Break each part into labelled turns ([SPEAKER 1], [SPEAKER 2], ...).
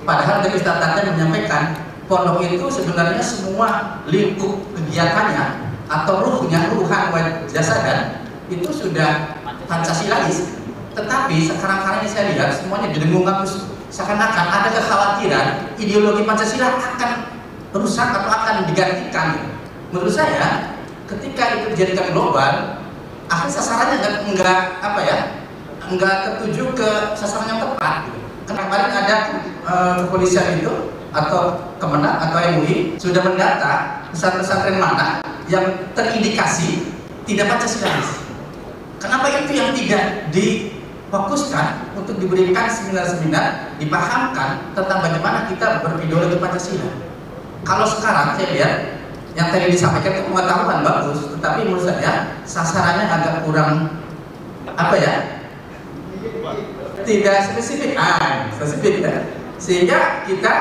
[SPEAKER 1] Padahal dari Ustaz Tata menyampaikan pondok itu sebenarnya semua lingkup kegiatannya atau ruhan jasadan itu sudah Pancasilais. Tetapi sekarang ini saya lihat semuanya didengungkan, seakan-akan ada kekhawatiran ideologi Pancasila akan rusak atau akan digantikan. Menurut saya, ketika itu dijadikan global, akhir sasarannya enggak tertuju ke sasaran yang tepat. Kemarin ada kepolisian itu atau Kemenak atau MUI sudah mendata pesantren mana yang terindikasi tidak Pancasilais. Kenapa itu yang tidak difokuskan untuk diberikan seminar-seminar, dipahamkan tentang bagaimana kita berideologi Pancasila? Kalau sekarang saya lihat yang tadi disampaikan itu pengetahuan bagus, tetapi menurut saya sasarannya agak kurang tidak spesifik, ya. Sehingga kita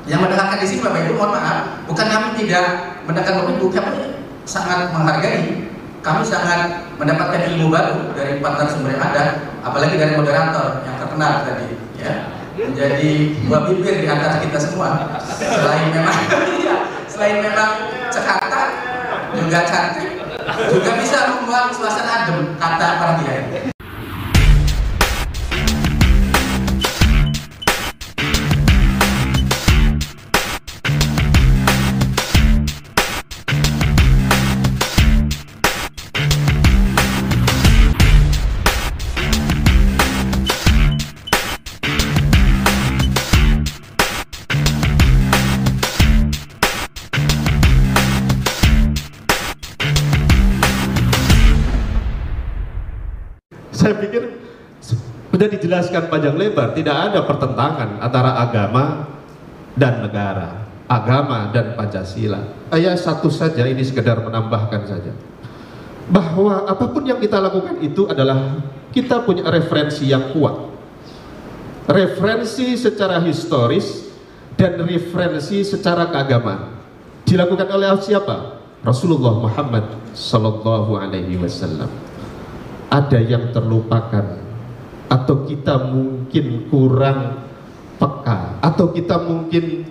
[SPEAKER 1] yang mendengarkan di sini Bapak Ibu, mohon maaf, bukan kami tidak mendengarkan Bapak Ibu, kami sangat menghargai, kami sangat mendapatkan ilmu baru dari empat narasumber yang ada, apalagi dari moderator yang terkenal tadi, ya, menjadi buah bibir di antara kita semua. Selain memang cekatan, juga cantik, juga bisa membuat suasana adem, kata para kiai.
[SPEAKER 2] Saya pikir sudah dijelaskan panjang lebar, tidak ada pertentangan antara agama dan negara, agama dan Pancasila. Saya satu saja, ini sekedar menambahkan saja, bahwa apapun yang kita lakukan itu adalah kita punya referensi yang kuat, referensi secara historis dan referensi secara keagamaan. Dilakukan oleh siapa? Rasulullah Muhammad Sallallahu Alaihi Wasallam. Ada yang terlupakan, atau kita mungkin kurang peka, atau kita mungkin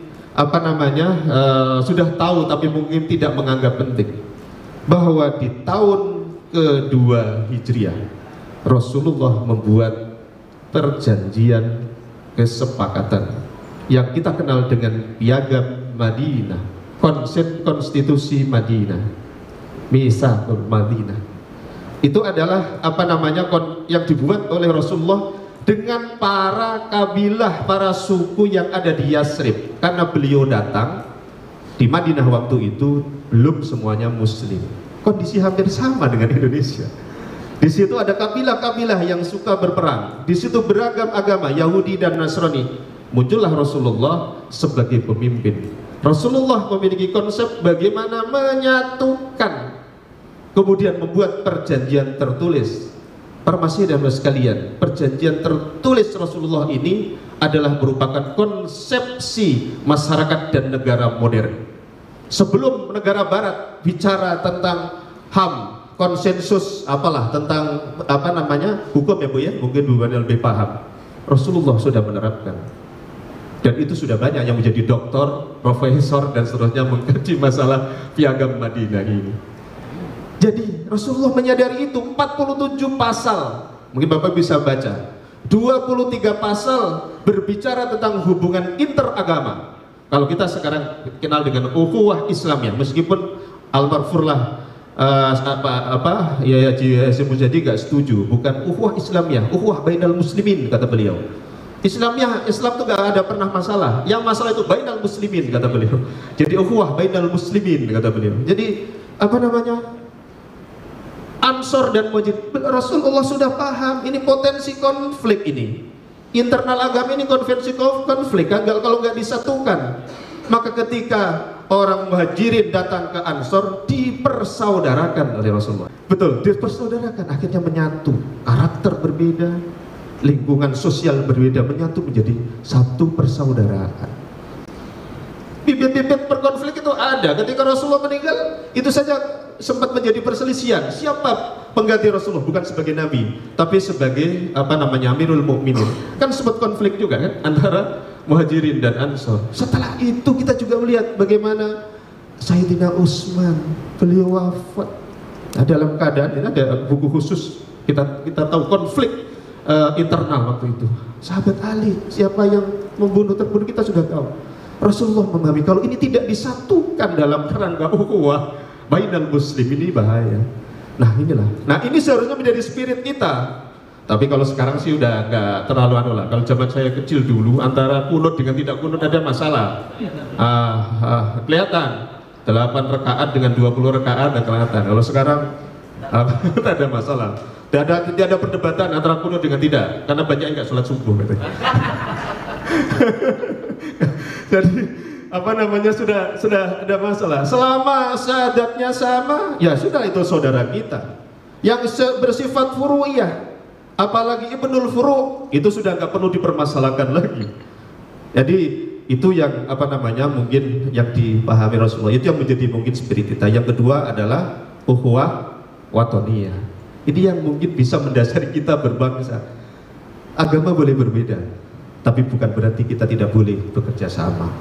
[SPEAKER 2] sudah tahu tapi mungkin tidak menganggap penting, bahwa di tahun kedua Hijriah Rasulullah membuat perjanjian kesepakatan yang kita kenal dengan Piagam Madinah, konsep konstitusi Madinah, Mitsaqul Madinah. Itu adalah yang dibuat oleh Rasulullah dengan para kabilah, para suku yang ada di Yasrib, karena beliau datang di Madinah waktu itu belum semuanya Muslim. Kondisi hampir sama dengan Indonesia. Di situ ada kabilah-kabilah yang suka berperang. Di situ beragam agama, Yahudi dan Nasrani. Muncullah Rasulullah sebagai pemimpin. Rasulullah memiliki konsep bagaimana menyatukan, kemudian membuat perjanjian tertulis. Permasih dan sekalian, perjanjian tertulis Rasulullah ini adalah merupakan konsepsi masyarakat dan negara modern. Sebelum negara barat bicara tentang HAM, konsensus tentang hukum ya Bu ya, mungkin Bu lebih paham. Rasulullah sudah menerapkan. Dan itu sudah banyak yang menjadi doktor, profesor dan seterusnya mengkaji masalah Piagam Madinah ini. Jadi Rasulullah menyadari itu. 47 pasal, mungkin Bapak bisa baca, 23 pasal berbicara tentang hubungan interagama. Kalau kita sekarang kenal dengan ukhuwah Islamiyah, meskipun almarfurlah Haji Mujadi gak setuju, bukan ukhuwah Islamiyah, ukhuwah bainal muslimin kata beliau. Islam tuh gak ada pernah masalah, yang masalah itu bainal muslimin kata beliau. Jadi ukhuwah bainal muslimin kata beliau. Jadi Ansor dan Muhajirin, Rasulullah sudah paham ini potensi konflik ini, internal agama ini konvensi konflik, kalau nggak disatukan. Maka ketika orang Muhajirin datang ke Ansor, dipersaudarakan oleh Rasulullah. Betul, dipersaudarakan, akhirnya menyatu. Karakter berbeda, lingkungan sosial berbeda, menyatu menjadi satu persaudaraan. Bibit-bibit berkonflik itu ada. Ketika Rasulullah meninggal, itu saja sempat menjadi perselisihan. Siapa pengganti Rasulullah? Bukan sebagai Nabi, tapi sebagai Amirul Mukminin. Kan sempat konflik juga kan antara Muhajirin dan Ansor. Setelah itu kita juga melihat bagaimana Sayyidina Utsman, beliau wafat. Nah, dalam keadaan ini ada buku khusus, kita tahu konflik internal waktu itu. Sahabat Ali, siapa yang membunuh terbunuh kita sudah tahu. Rasulullah memahami kalau ini tidak disatukan dalam kerangka ukhuwah bainal muslim, ini bahaya. Nah inilah, nah ini seharusnya menjadi spirit kita. Tapi kalau sekarang sih udah nggak terlalu anu lah. Kalau zaman saya kecil dulu, antara kunut dengan tidak kunut ada masalah. Kelihatan 8 rakaat dengan 20 rakaat ada kelihatan. Kalau sekarang tidak ada masalah. Tidak ada perdebatan antara kunut dengan tidak, karena banyak yang nggak sholat subuh. Jadi apa namanya sudah ada masalah. Selama syahadatnya sama, ya sudah, itu saudara kita. Yang bersifat furu'iyah, apalagi ibnul furu', itu sudah nggak perlu dipermasalahkan lagi. Jadi itu yang apa namanya mungkin yang dipahami Rasulullah, itu yang menjadi mungkin spirit kita. Yang kedua adalah ukhuwah watoniyah. Ini yang mungkin bisa mendasari kita berbangsa. Agama boleh berbeda, tapi bukan berarti kita tidak boleh bekerja sama.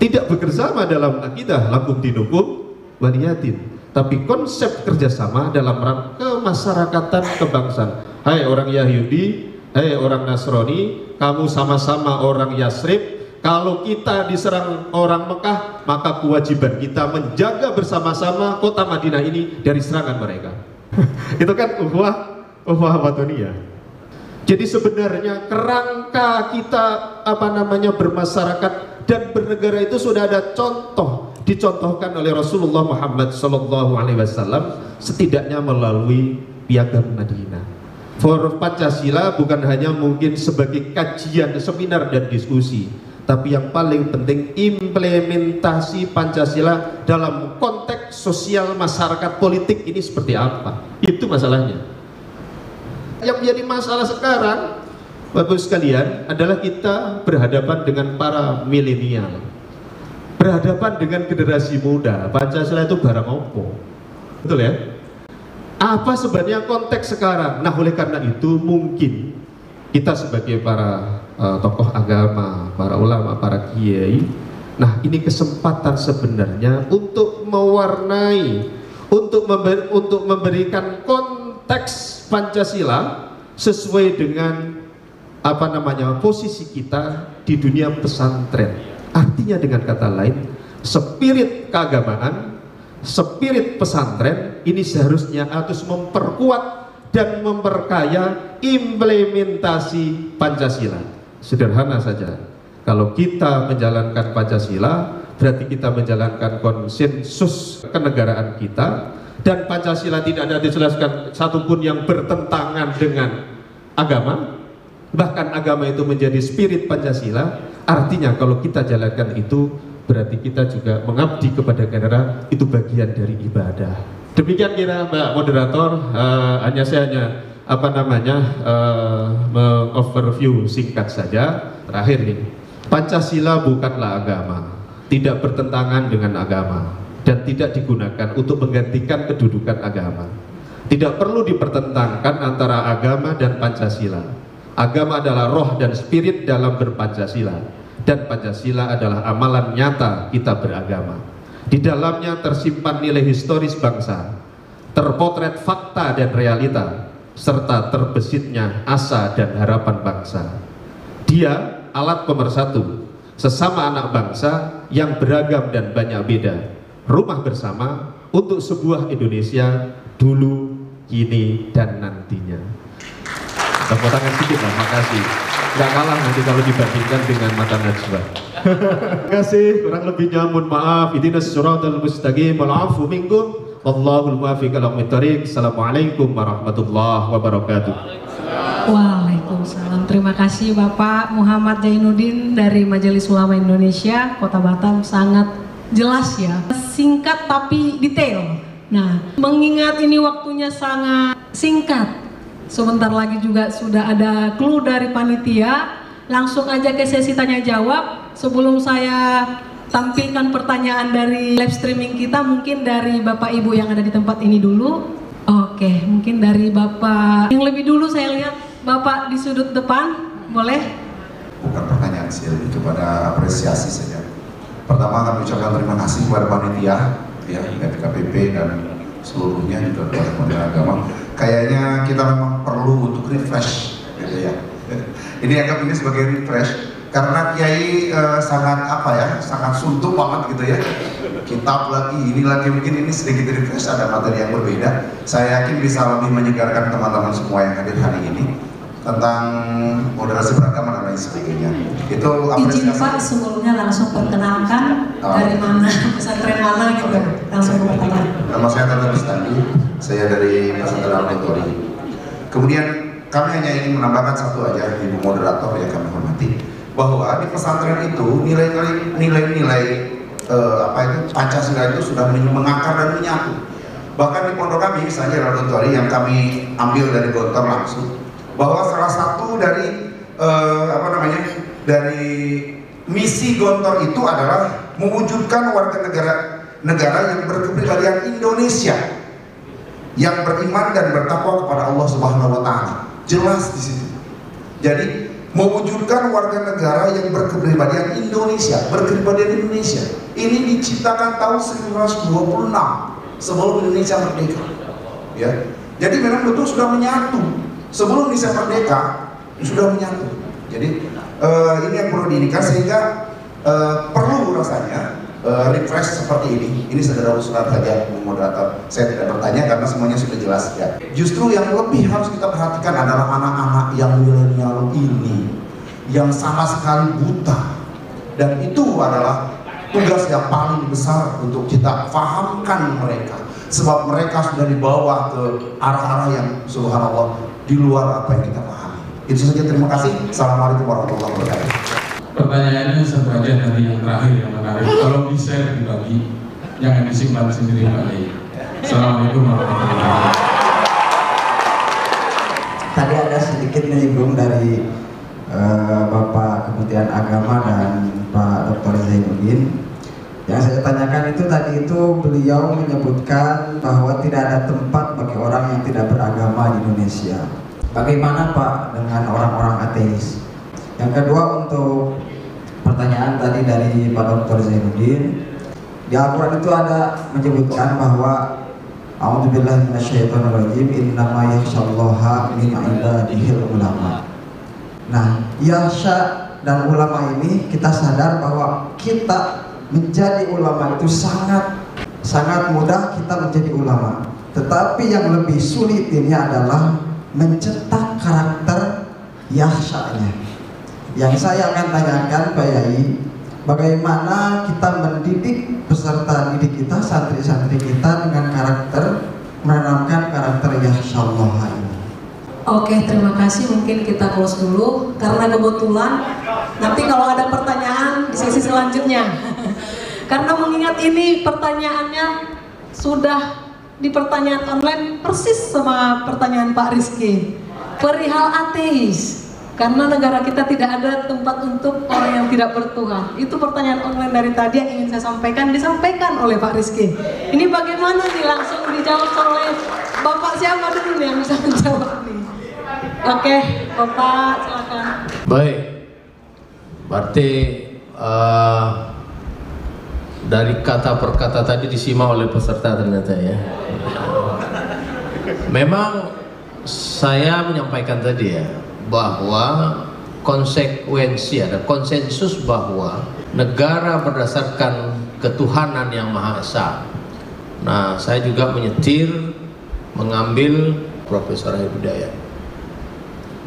[SPEAKER 2] Tidak bekerjasama dalam akidah lakum dinukum waliyatin, tapi konsep kerjasama dalam rangka kemasyarakatan kebangsaan. Hai orang Yahudi, hai orang Nasrani, kamu sama-sama orang Yasrib. Kalau kita diserang orang Mekah, maka kewajiban kita menjaga bersama-sama kota Madinah ini dari serangan mereka. Itu kan ukhuwah watoniyah. Jadi sebenarnya kerangka kita apa namanya bermasyarakat dan bernegara itu sudah ada contoh, dicontohkan oleh Rasulullah Muhammad SAW setidaknya melalui Piagam Madinah. For Pancasila bukan hanya mungkin sebagai kajian, seminar dan diskusi, tapi yang paling penting implementasi Pancasila dalam konteks sosial masyarakat politik ini seperti apa. Itu masalahnya. Yang menjadi masalah sekarang Bapak sekalian adalah kita berhadapan dengan para milenial, berhadapan dengan generasi muda. Pancasila itu barang opo, betul ya? Apa sebenarnya konteks sekarang? Nah oleh karena itu mungkin kita sebagai para tokoh agama, para ulama, para kiai, nah ini kesempatan sebenarnya untuk mewarnai, untuk memberikan konteks Pancasila sesuai dengan apa namanya posisi kita di dunia pesantren. Artinya dengan kata lain, spirit keagamaan, spirit pesantren ini seharusnya harus memperkuat dan memperkaya implementasi Pancasila. Sederhana saja, kalau kita menjalankan Pancasila berarti kita menjalankan konsensus kenegaraan kita, dan Pancasila tidak ada dijelaskan satupun yang bertentangan dengan agama. Bahkan agama itu menjadi spirit Pancasila. Artinya kalau kita jalankan itu berarti kita juga mengabdi kepada negara, itu bagian dari ibadah. Demikian kira Mbak Moderator, saya hanya apa namanya overview singkat saja. Terakhir nih, Pancasila bukanlah agama, tidak bertentangan dengan agama, dan tidak digunakan untuk menggantikan kedudukan agama. Tidak perlu dipertentangkan antara agama dan Pancasila. Agama adalah roh dan spirit dalam berpancasila, dan Pancasila adalah amalan nyata kita beragama. Di dalamnya tersimpan nilai historis bangsa, terpotret fakta dan realita, serta terbesitnya asa dan harapan bangsa. Dia alat pemersatu sesama anak bangsa yang beragam dan banyak beda, rumah bersama untuk sebuah Indonesia dulu, kini, dan nantinya. Tepuk tangan sedikit lah, makasih. Nggak kalah nanti kalau dibandingkan dengan mata najwa. Terima kasih, kurang lebihnya mohon maaf. Ihdinas siratal mustaqim wal 'afu minkum wallahul muwaffiq ila aqwamit thoriq. Assalamualaikum warahmatullahi wabarakatuh.
[SPEAKER 3] Waalaikumsalam. Terima kasih Bapak Muhammad Zainuddin dari Majelis Ulama Indonesia Kota Batam, sangat jelas ya, singkat tapi detail. Nah, mengingat ini waktunya sangat singkat, sebentar lagi juga sudah ada clue dari panitia. Langsung aja ke sesi tanya jawab. Sebelum saya tampilkan pertanyaan dari live streaming kita, mungkin dari Bapak Ibu yang ada di tempat ini dulu. Oke, mungkin dari Bapak yang lebih dulu, saya lihat Bapak di sudut depan, boleh?
[SPEAKER 4] Bukan pertanyaan sih, lebih ke daripada apresiasi saja. Pertama kami ucapkan terima kasih kepada panitia, ya, FKPP dan seluruhnya juga kepada Kementerian Agama. Kayaknya kita memang perlu untuk refresh, gitu ya. Ini anggap ini sebagai refresh karena Kiai sangat apa ya, sangat suntuk banget gitu ya. Kitab lagi, ini lagi, mungkin ini sedikit refresh, ada materi yang berbeda. Saya yakin bisa lebih menyegarkan teman-teman semua yang hadir hari ini tentang moderasi beragama dan lain sebagainya. Itu
[SPEAKER 3] Izin
[SPEAKER 4] apresiasi.
[SPEAKER 3] Pak, sebelumnya langsung perkenalkan dari mana, pesantren mana gitu, langsung perkenalkan.
[SPEAKER 4] Nama saya Tata Bustani, saya dari pesantren Al-Tori. Kemudian kami hanya ingin menambahkan satu aja, Ibu Moderator yang kami hormati, bahwa di pesantren itu nilai-nilai apa itu Pancasila itu sudah mengakar dan menyatu. Bahkan di pondok kami, misalnya Al-Tori yang kami ambil dari Gontor langsung, bahwa salah satu dari dari misi Gontor itu adalah mewujudkan warga negara yang berkepribadian Indonesia yang beriman dan bertakwa kepada Allah Subhanahu wa taala. Jelas di situ. Jadi mewujudkan warga negara yang berkepribadian Indonesia, berkepribadian Indonesia. Ini diciptakan tahun 1926 sebelum Indonesia merdeka. Ya. Jadi memang betul sudah menyatu. Sebelum Indonesia merdeka sudah menyatu. Jadi ini yang perlu diinginkan, sehingga perlu rasanya refresh seperti ini. Ini segera usulan saja, Bu Moderator. Saya tidak bertanya karena semuanya sudah jelas ya. Justru yang lebih harus kita perhatikan adalah anak-anak yang milenial ini, yang sama sekali buta. Dan itu adalah tugas yang paling besar untuk kita fahamkan mereka. Sebab mereka sudah dibawa ke arah-arah yang subhanallah di luar apa yang kita pahami. Itu saja, terima kasih. Assalamualaikum warahmatullahi wabarakatuh.
[SPEAKER 5] Pertanyaannya satu aja dari yang terakhir yang menarik. Kalau bisa dibagi, jangan disimpan sendiri kali. Assalamualaikum warahmatullahi wabarakatuh.
[SPEAKER 6] Tadi ada sedikit menyinggung dari Bapak Kementerian Agama dan Pak Dr. Zainuddin. Yang saya tanyakan itu tadi itu beliau menyebutkan bahwa tidak ada tempat bagi orang yang tidak beragama di Indonesia. Bagaimana Pak dengan orang-orang ateis? Yang kedua, untuk pertanyaan tadi dari Pak Dr. Zainuddin, di Al-Quran itu ada menyebutkan bahwa A'udzubillahi minasyaitonirrajim, innama yakhsyallaha min ibadihil ulama. Nah, yakhsya dan ulama ini kita sadar bahwa kita menjadi ulama itu sangat mudah kita menjadi ulama. Tetapi yang lebih sulit ini adalah mencetak karakter yakhsyanya. Yang saya akan tanyakan Pak Yai, bagaimana kita mendidik peserta didik kita, santri-santri kita dengan karakter, menanamkan karakter yakhsyallah ini.
[SPEAKER 3] Oke, terima kasih. Mungkin kita close dulu karena kebetulan nanti kalau ada pertanyaan di sesi selanjutnya. Karena mengingat ini pertanyaannya sudah di pertanyaan online persis sama pertanyaan Pak Rizky. Perihal ateis. Karena negara kita tidak ada tempat untuk orang yang tidak bertuhan. Itu pertanyaan online dari tadi yang ingin saya sampaikan, disampaikan oleh Pak Rizky. Ini bagaimana nih, langsung dijawab oleh Bapak siapa dulu nih yang bisa menjawab nih? Oke, Bapak silakan.
[SPEAKER 7] Baik, berarti dari kata per kata tadi disimak oleh peserta ternyata ya. Memang saya menyampaikan tadi ya, bahwa konsekuensi, ada konsensus bahwa negara berdasarkan ketuhanan yang Maha Esa. Nah, saya juga menyetir mengambil Profesor Hidayat.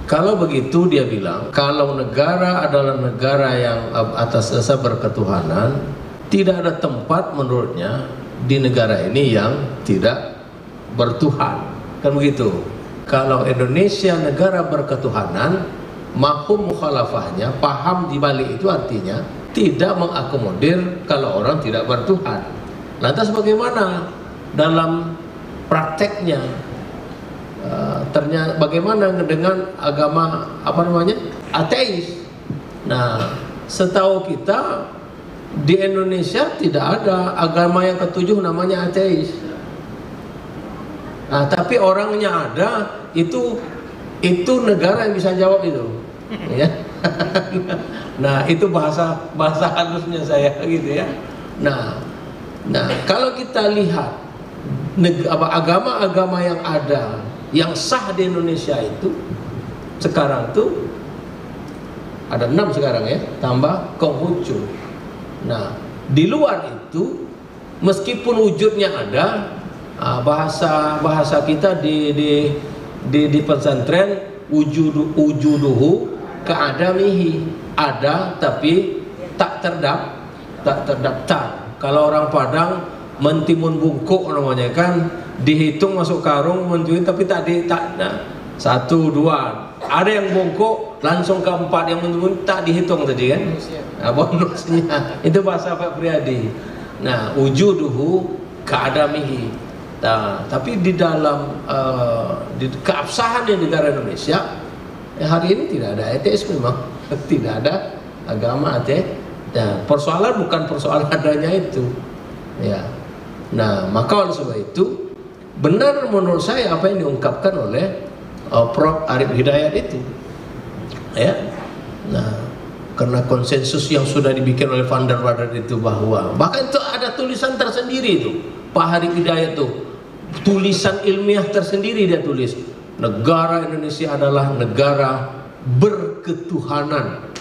[SPEAKER 7] Kalau begitu dia bilang, kalau negara adalah negara yang atas dasar berketuhanan, tidak ada tempat menurutnya di negara ini yang tidak bertuhan. Kan begitu. Kalau Indonesia negara berketuhanan, mafhum mukhalafahnya, paham di balik itu artinya tidak mengakomodir kalau orang tidak bertuhan. Lantas bagaimana dalam prakteknya? Ternyata bagaimana dengan agama ateis? Nah, setahu kita di Indonesia tidak ada agama yang ketujuh namanya ateis. Nah, tapi orangnya ada, itu negara yang bisa jawab itu, ya. Nah, itu bahasa halusnya saya gitu ya. Nah, kalau kita lihat agama-agama yang ada, yang sah di Indonesia itu sekarang tuh ada 6 sekarang ya, tambah Konghucu. Nah, di luar itu meskipun wujudnya ada, bahasa kita di pesantren wujuduhu keadamihi, ada tapi tak terdaftar. Kalau orang Padang mentimun bungkuk namanya kan, dihitung masuk karung mentuin tapi tak 1, 2. Ada yang bungkuk langsung ke 4, yang mentimun tak dihitung tadi kan. Nah, bonusnya itu bahasa Pak Priyadi. Nah, wujuduhu keadamihi. Nah, tapi di dalam di keabsahan di negara Indonesia hari ini tidak ada ateis, memang tidak ada agama ateis. Nah, persoalan bukan persoalan adanya itu ya. Nah, maka oleh sebab itu benar menurut saya apa yang diungkapkan oleh Prof. Arif Hidayat itu ya. Nah, karena konsensus yang sudah dibikin oleh Van der Waals itu, bahwa bahkan itu ada tulisan tersendiri itu Pak Arif Hidayat tuh, tulisan ilmiah tersendiri dia tulis, negara Indonesia adalah negara berketuhanan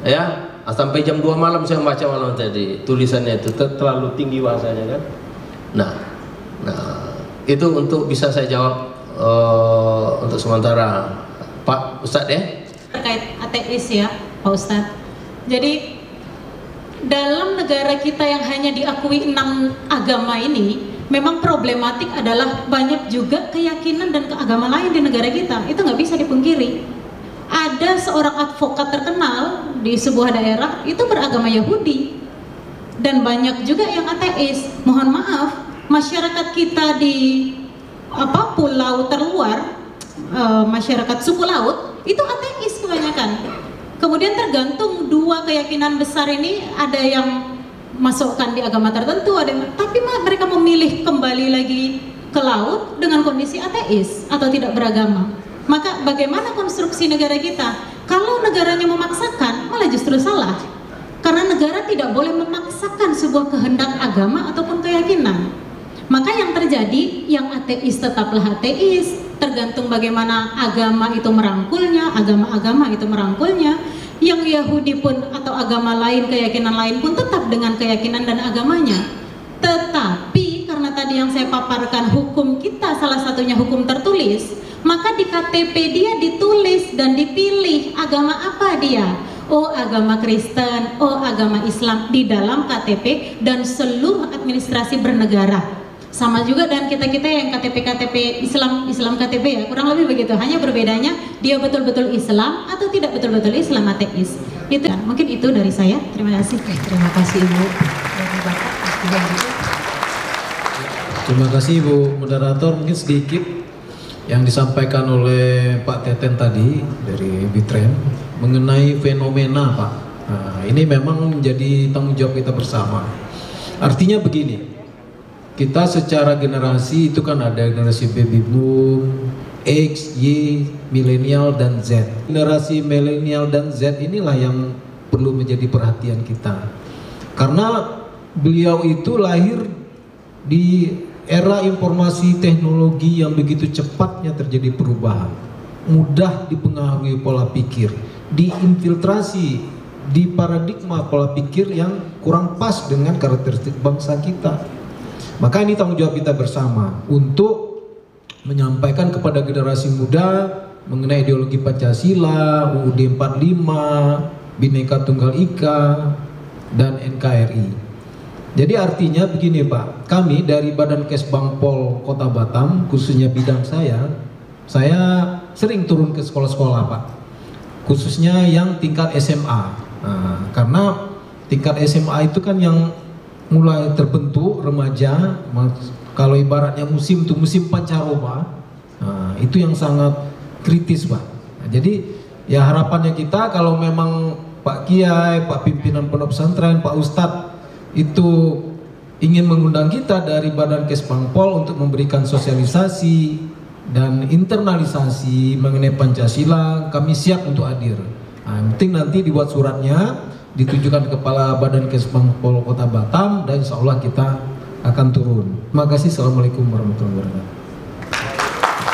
[SPEAKER 7] ya. Sampai jam 2 malam saya baca malam tadi tulisannya itu, terlalu tinggi bahasanya kan. Nah itu untuk bisa saya jawab untuk sementara Pak Ustadz ya.
[SPEAKER 8] Terkait ateis ya Pak Ustadz, jadi dalam negara kita yang hanya diakui 6 agama ini, memang problematik adalah banyak juga keyakinan dan keagama lain di negara kita. Itu nggak bisa dipungkiri. Ada seorang advokat terkenal di sebuah daerah itu beragama Yahudi, dan banyak juga yang ateis. Mohon maaf, masyarakat kita di pulau terluar, masyarakat suku laut itu ateis kebanyakan. Kemudian tergantung 2 keyakinan besar ini, ada yang masukkan di agama tertentu, ada yang, tapi mereka memilih kembali lagi ke laut dengan kondisi ateis atau tidak beragama. Maka bagaimana konstruksi negara kita? Kalau negaranya memaksakan, malah justru salah. Karena negara tidak boleh memaksakan sebuah kehendak agama ataupun keyakinan. Maka yang terjadi, yang ateis tetaplah ateis, tergantung bagaimana agama itu merangkulnya, agama-agama itu merangkulnya. Yang Yahudi pun atau agama lain, keyakinan lain pun tetap dengan keyakinan dan agamanya. Tetapi karena tadi yang saya paparkan, hukum kita salah satunya hukum tertulis, maka di KTP dia ditulis dan dipilih agama apa dia. Oh, agama Kristen, oh agama Islam di dalam KTP dan seluruh administrasi bernegara. Sama juga dengan kita-kita yang KTP Islam KTP ya, kurang lebih begitu. Hanya berbedanya dia betul-betul Islam atau tidak betul-betul Islam, ateis. Itu mungkin itu dari saya. Terima kasih.
[SPEAKER 3] Terima kasih Ibu.
[SPEAKER 9] Terima kasih Ibu Moderator. Mungkin sedikit yang disampaikan oleh Pak Teten tadi dari Bitren mengenai fenomena Pak. Nah, ini memang menjadi tanggung jawab kita bersama. Artinya begini, kita secara generasi itu kan ada generasi baby boom, X, Y, milenial dan Z. Generasi milenial dan Z inilah yang perlu menjadi perhatian kita. Karena beliau itu lahir di era informasi teknologi yang begitu cepatnya terjadi perubahan, mudah dipengaruhi pola pikir, diinfiltrasi di paradigma pola pikir yang kurang pas dengan karakteristik bangsa kita. Maka ini tanggung jawab kita bersama untuk menyampaikan kepada generasi muda mengenai ideologi Pancasila, UUD 45, Bhinneka Tunggal Ika, dan NKRI. Jadi artinya begini Pak, kami dari Badan Kesbangpol Kota Batam, khususnya bidang saya sering turun ke sekolah-sekolah Pak, khususnya yang tingkat SMA. Nah, karena tingkat SMA itu kan yang mulai terbentuk remaja, kalau ibaratnya musim itu musim pancaroba, nah, itu yang sangat kritis Pak. Nah, jadi ya harapannya kita kalau memang Pak Kiai, Pak pimpinan pondok pesantren, Pak Ustadz itu ingin mengundang kita dari Badan Kesbangpol untuk memberikan sosialisasi dan internalisasi mengenai Pancasila, kami siap untuk hadir. Nah, yang penting nanti dibuat suratnya, ditujukan Kepala Badan Kesbangpol Kota Batam, dan insya Allah kita akan turun. Terima kasih. Assalamualaikum warahmatullahi wabarakatuh.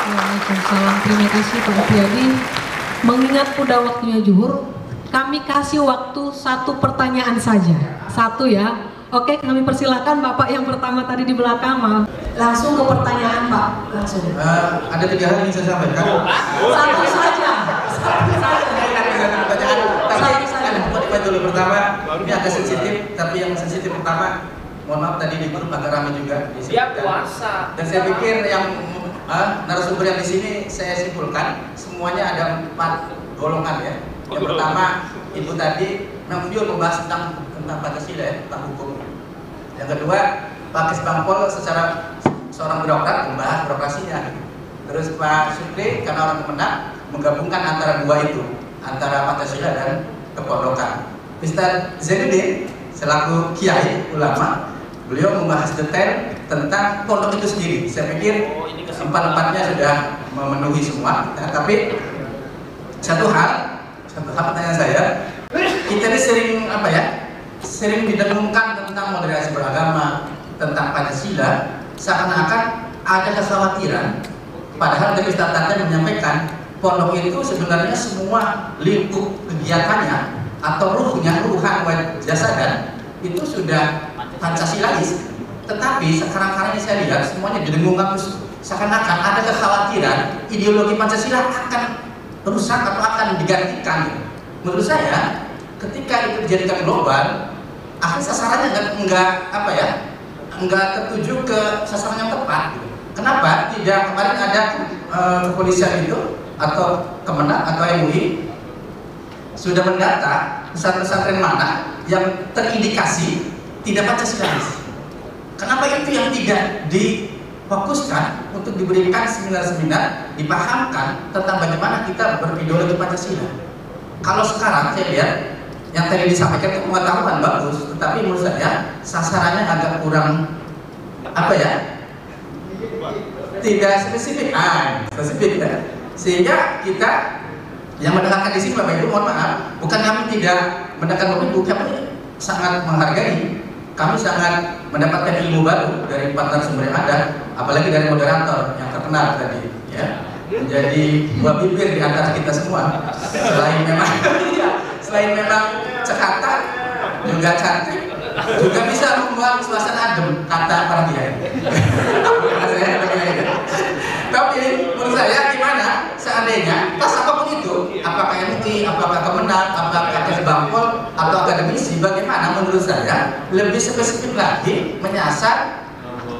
[SPEAKER 3] Waalaikumsalam. Terima kasih Pak Priyadi. Mengingat udah waktunya zuhur, kami kasih waktu 1 pertanyaan saja. 1 ya. Oke, kami persilakan Bapak yang pertama tadi di belakang, maaf. Langsung ke pertanyaan Pak. Langsung.
[SPEAKER 1] Ada 3 hal yang saya sampaikan.
[SPEAKER 3] 1 saja. 1 saja.
[SPEAKER 1] Dulu pertama, ini agak sensitif, tapi yang sensitif pertama, mohon maaf tadi di grup agak ramai juga.
[SPEAKER 10] Dia puasa.
[SPEAKER 1] Dan saya pikir yang narasumber yang di sini saya simpulkan semuanya ada 4 golongan ya. Yang pertama, ibu tadi memang membahas tentang Pancasila ya, tentang hukum. Yang kedua, Pak Kesbangpol secara seorang birokrat membahas birokrasinya. Terus Pak Syukri karena orang Kemenak menggabungkan antara 2 itu, antara Pancasila dan kepondokan. Ustaz Zainuddin selaku kiai ulama, beliau membahas detail tentang pondok itu sendiri. Saya pikir 4-4-nya sudah memenuhi semua. Nah, tapi satu hal pertanyaan saya, kita ini sering didengungkan tentang moderasi beragama, tentang Pancasila, seakan-akan ada kekhawatiran. Padahal dari Ustaz Taten menyampaikan pondok itu sebenarnya semua lingkup kegiatannya atau ruhan jasadan itu sudah Pancasilais. Tetapi sekarang ini saya lihat semuanya didengungkan, seakan-akan ada kekhawatiran ideologi Pancasila akan rusak atau akan digantikan. Menurut saya, ketika itu dijadikan global, akhir sasarannya enggak tertuju ke sasaran yang tepat. Kenapa tidak kemarin ada kepolisian itu atau Kemenak atau MUI sudah mendata pesantren mana yang terindikasi tidak Pancasilais? Kenapa itu yang tidak difokuskan untuk diberikan seminar-seminar, dipahamkan tentang bagaimana kita berideologi Pancasila? Kalau sekarang saya lihat yang tadi disampaikan itu pengetahuan bagus, tetapi menurut saya sasarannya agak kurang tidak spesifik, spesifik ya. Sehingga kita yang mendengarkan di sini Bapak Ibu, mohon maaf, bukan kami tidak mendengarkan Bapak Ibu, kami sangat menghargai, kami sangat mendapatkan ilmu baru dari 4 narasumber yang ada, apalagi dari moderator yang terkenal tadi, ya, menjadi buah bibir di antara kita semua. Selain memang cekatan, juga cantik, juga bisa membuat suasana adem, kata para kiai. Tapi menurut saya gimana seandainya tas apapun itu, apakah MUI, apakah Kemenak, apakah Kesbangpol atau akademisi, bagaimana menurut saya lebih spesifik lagi menyasar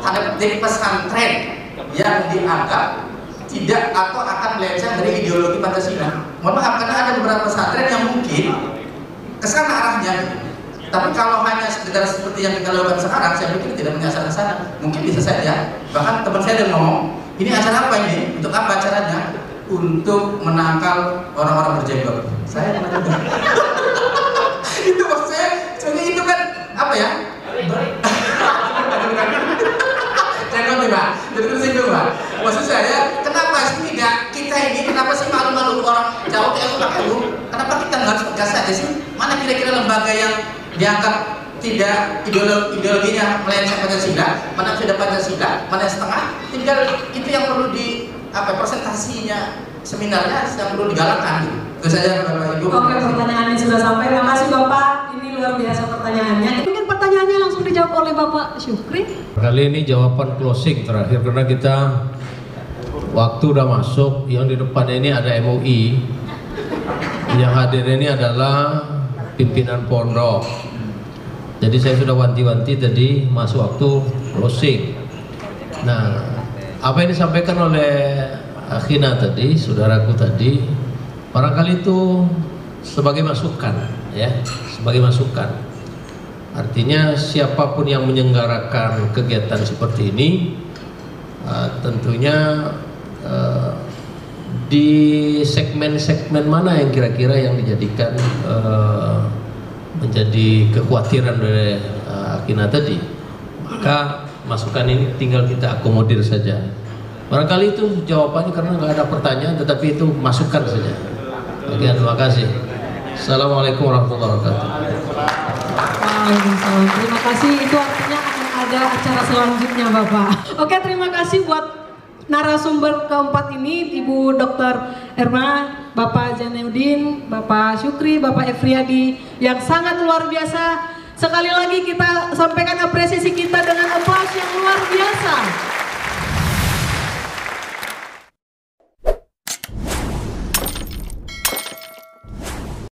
[SPEAKER 1] tanda petik pesantren yang dianggap tidak atau akan melenceng dari ideologi Pancasila. Mohon maaf, karena ada beberapa pesantren yang mungkin kesana arahnya. Tapi kalau hanya sekedar seperti yang kita lakukan sekarang, saya pikir tidak menyasar ke sana. Mungkin bisa saja. Bahkan teman saya ada ngomong, ini acara apa ini? Untuk apa acaranya? Untuk menangkal orang-orang berjenggot. Saya menangkal. Itu maksud saya, jadi itu kan apa ya? Jenggot nih Pak, jadi tersinggung Pak. Maksud saya, kenapa sih tidak kita ini? Kenapa sih malu-malu orang Jawa kayak Pak Ibu? Kenapa kita nggak harus tegas aja sih? Mana kira-kira lembaga yang dianggap tidak ideologinya melenceng Pancasila, mana sudah Pancasila, mana setengah, tinggal itu yang perlu di presentasinya, seminarnya yang perlu digalakkan. Itu saja Bapak Ibu.
[SPEAKER 3] Oke, pertanyaannya sudah sampai. Terima kasih Bapak. Ini luar biasa pertanyaannya. Mungkin pertanyaannya langsung dijawab oleh Bapak Syukri.
[SPEAKER 7] Kali ini jawaban closing terakhir karena kita waktu udah masuk. Yang di depan ini ada MUI. Yang hadir ini adalah pimpinan pondok. Jadi saya sudah wanti-wanti tadi masuk waktu closing. Nah, apa yang disampaikan oleh Akhina tadi, saudaraku tadi, barangkali itu sebagai masukan, ya, sebagai masukan. Artinya siapapun yang menyelenggarakan kegiatan seperti ini, tentunya di segmen-segmen mana yang kira-kira yang dijadikan menjadi kekhawatiran dari Akhina tadi, maka masukan ini tinggal kita akomodir saja. Barangkali itu jawabannya karena nggak ada pertanyaan, tetapi itu masukan saja. Oke, terima kasih. Assalamualaikum warahmatullahi wabarakatuh.
[SPEAKER 3] Waalaikumsalam. Terima kasih. Itu artinya akan ada acara selanjutnya, Bapak. Oke, terima kasih buat narasumber keempat ini, Ibu Dr. Erma, Bapak Zainuddin, Bapak Syukri, Bapak Efriadi, yang sangat luar biasa. Sekali lagi kita sampaikan apresiasi kita dengan aplaus yang luar biasa.